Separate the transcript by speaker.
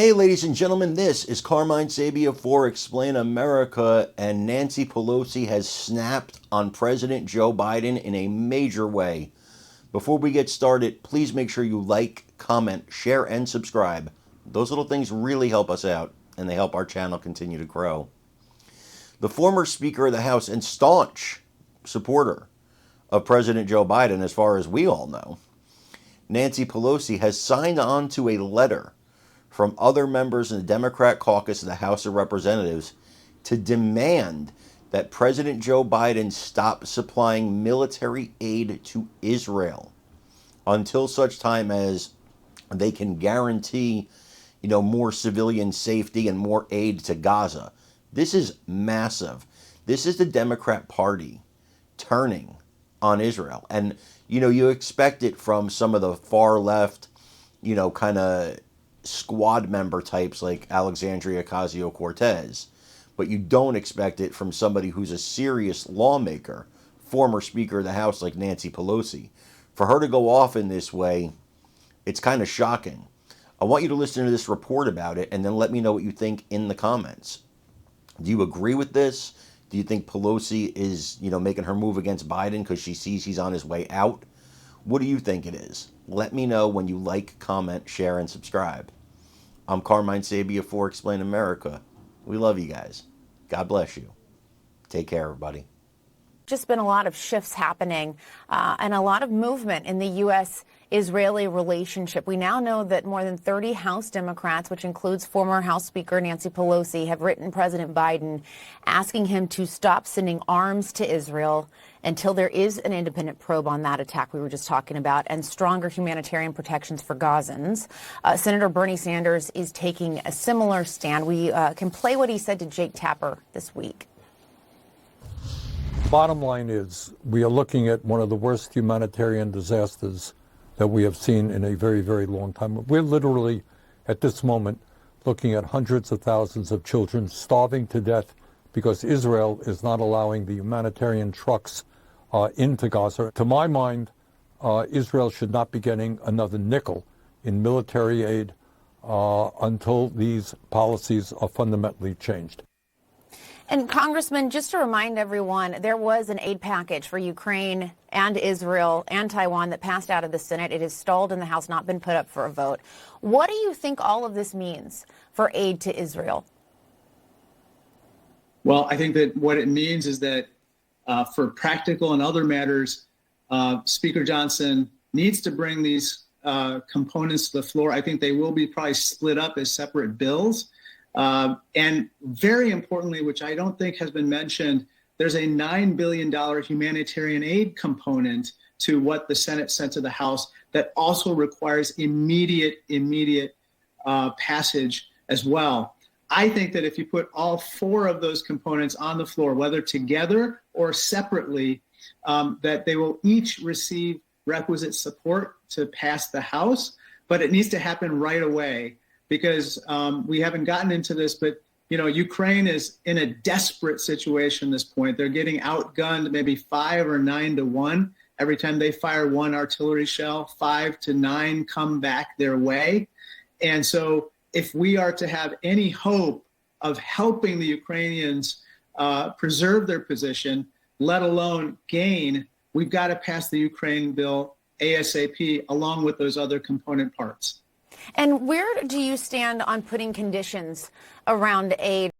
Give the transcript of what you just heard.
Speaker 1: Hey, ladies and gentlemen, this is Carmine Sabia for Explain America, and Nancy Pelosi has snapped on President Joe Biden in a major way. Before we get started, please make sure you like, comment, share, and subscribe. Those little things really help us out, and they help our channel continue to grow. The former Speaker of the House and staunch supporter of President Joe Biden, as far as we all know, Nancy Pelosi has signed on to a letter from other members in the Democrat caucus of the House of Representatives to demand that President Joe Biden stop supplying military aid to Israel until such time as they can guarantee, more civilian safety and more aid to Gaza. This is massive. This is the Democrat Party turning on Israel. And, you expect it from some of the far left, kind of squad member types like Alexandria Ocasio-Cortez, but you don't expect it from somebody who's a serious lawmaker, former Speaker of the House like Nancy Pelosi. For her to go off in this way, it's kind of shocking. I want you to listen to this report about it and then let me know what you think in the comments. Do you agree with this? Do you think Pelosi is, making her move against Biden because she sees he's on his way out? What do you think it is? Let me know when you like, comment, share, and subscribe. I'm Carmine Sabia for Explain America. We love you guys. God bless you. Take care, everybody.
Speaker 2: Just been a lot of shifts happening and a lot of movement in the U.S.-Israeli relationship. We now know that more than 30 House Democrats, which includes former House Speaker Nancy Pelosi, have written President Biden asking him to stop sending arms to Israel until there is an independent probe on that attack we were just talking about and stronger humanitarian protections for Gazans. Senator Bernie Sanders is taking a similar stand. We can play what he said to Jake Tapper this week.
Speaker 3: Bottom line is we are looking at one of the worst humanitarian disasters that we have seen in a very, very long time. We're literally, at this moment, looking at hundreds of thousands of children starving to death because Israel is not allowing the humanitarian trucks into Gaza. To my mind, Israel should not be getting another nickel in military aid until these policies are fundamentally changed.
Speaker 2: And Congressman, just to remind everyone, there was an aid package for Ukraine and Israel and Taiwan that passed out of the Senate. It has stalled in the House, not been put up for a vote. What do you think all of this means for aid to Israel?
Speaker 4: Well, I think that what it means is that for practical and other matters, Speaker Johnson needs to bring these components to the floor. I think they will be probably split up as separate bills. And very importantly, which I don't think has been mentioned, there's a $9 billion humanitarian aid component to what the Senate sent to the House that also requires immediate passage as well. I think that if you put all four of those components on the floor, whether together or separately, that they will each receive requisite support to pass the House, but it needs to happen right away. Because we haven't gotten into this, but, Ukraine is in a desperate situation at this point. They're getting outgunned maybe 5 or 9 to 1. Every time they fire one artillery shell, 5 to 9 come back their way. And so if we are to have any hope of helping the Ukrainians preserve their position, let alone gain, we've got to pass the Ukraine bill ASAP along with those other component parts.
Speaker 2: And where do you stand on putting conditions around aid?